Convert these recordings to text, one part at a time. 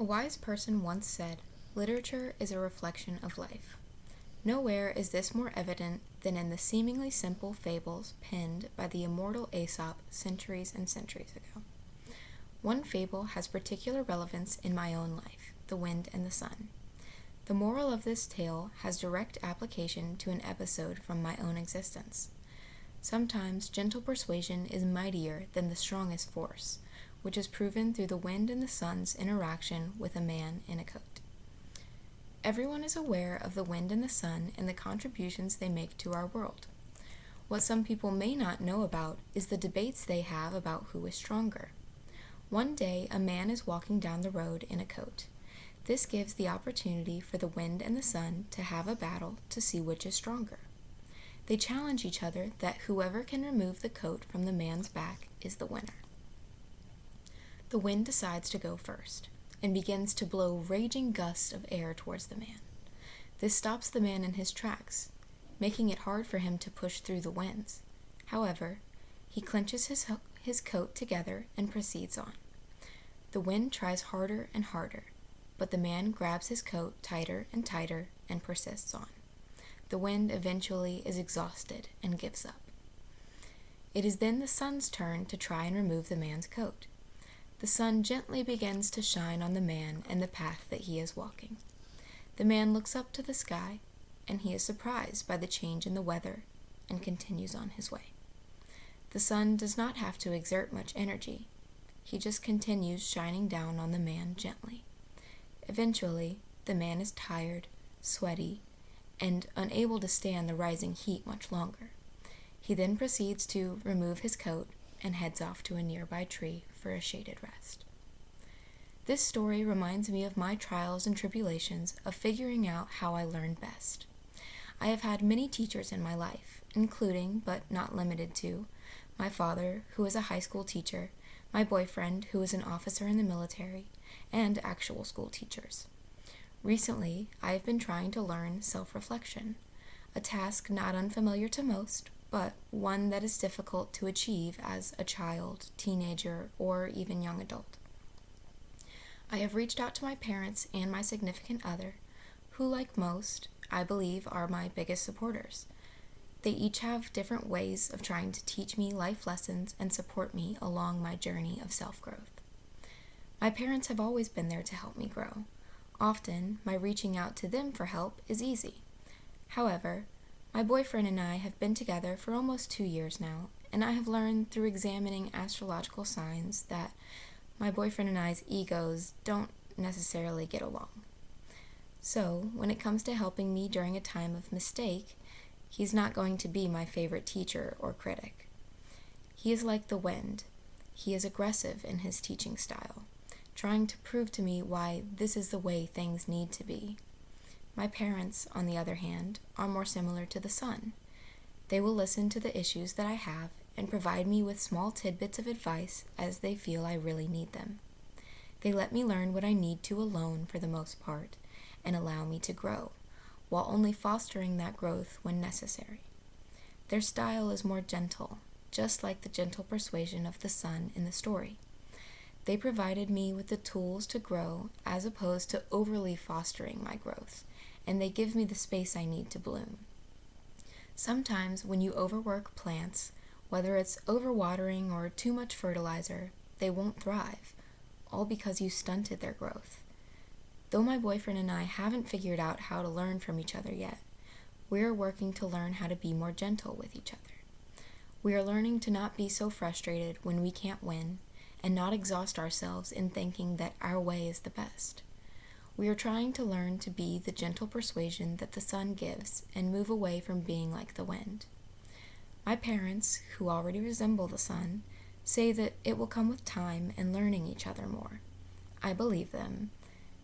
A wise person once said, "Literature is a reflection of life." Nowhere is this more evident than in the seemingly simple fables penned by the immortal Aesop centuries and centuries ago. One fable has particular relevance in my own life, The Wind and the Sun. The moral of this tale has direct application to an episode from my own existence. Sometimes gentle persuasion is mightier than the strongest force, which is proven through the wind and the sun's interaction with a man in a coat. Everyone is aware of the wind and the sun and the contributions they make to our world. What some people may not know about is the debates they have about who is stronger. One day, a man is walking down the road in a coat. This gives the opportunity for the wind and the sun to have a battle to see which is stronger. They challenge each other that whoever can remove the coat from the man's back is the winner. The wind decides to go first and begins to blow raging gusts of air towards the man. This stops the man in his tracks, making it hard for him to push through the winds. However, he clenches his coat together and proceeds on. The wind tries harder and harder, but the man grabs his coat tighter and tighter and persists on. The wind eventually is exhausted and gives up. It is then the sun's turn to try and remove the man's coat. The sun gently begins to shine on the man and the path that he is walking. The man looks up to the sky, and he is surprised by the change in the weather and continues on his way. The sun does not have to exert much energy. He just continues shining down on the man gently. Eventually, the man is tired, sweaty, and unable to stand the rising heat much longer. He then proceeds to remove his coat and heads off to a nearby tree for a shaded rest. This story reminds me of my trials and tribulations of figuring out how I learn best. I have had many teachers in my life, including, but not limited to, my father, who is a high school teacher, my boyfriend, who is an officer in the military, and actual school teachers. Recently, I have been trying to learn self-reflection, a task not unfamiliar to most, but one that is difficult to achieve as a child, teenager, or even young adult. I have reached out to my parents and my significant other, who, like most, I believe are my biggest supporters. They each have different ways of trying to teach me life lessons and support me along my journey of self-growth. My parents have always been there to help me grow. Often, my reaching out to them for help is easy. However, my boyfriend and I have been together for almost 2 years now, and I have learned through examining astrological signs that my boyfriend and I's egos don't necessarily get along. So, when it comes to helping me during a time of mistake, he's not going to be my favorite teacher or critic. He is like the wind. He is aggressive in his teaching style, trying to prove to me why this is the way things need to be. My parents, on the other hand, are more similar to the sun. They will listen to the issues that I have and provide me with small tidbits of advice as they feel I really need them. They let me learn what I need to alone for the most part and allow me to grow, while only fostering that growth when necessary. Their style is more gentle, just like the gentle persuasion of the sun in the story. They provided me with the tools to grow as opposed to overly fostering my growth, and they give me the space I need to bloom. Sometimes when you overwork plants, whether it's overwatering or too much fertilizer, they won't thrive, all because you stunted their growth. Though my boyfriend and I haven't figured out how to learn from each other yet, we're working to learn how to be more gentle with each other. We are learning to not be so frustrated when we can't win, and not exhaust ourselves in thinking that our way is the best. We are trying to learn to be the gentle persuasion that the sun gives and move away from being like the wind. My parents, who already resemble the sun, say that it will come with time and learning each other more. I believe them.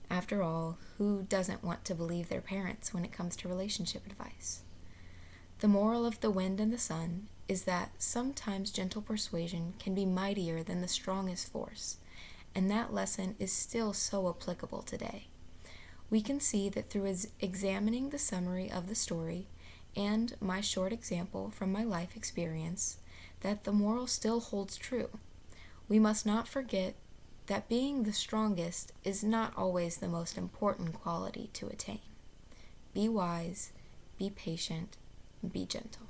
After all, who doesn't want to believe their parents when it comes to relationship advice? The moral of The Wind and the Sun is that sometimes gentle persuasion can be mightier than the strongest force, and that lesson is still so applicable today. We can see that through examining the summary of the story and my short example from my life experience, that the moral still holds true. We must not forget that being the strongest is not always the most important quality to attain. Be wise, be patient, and be gentle.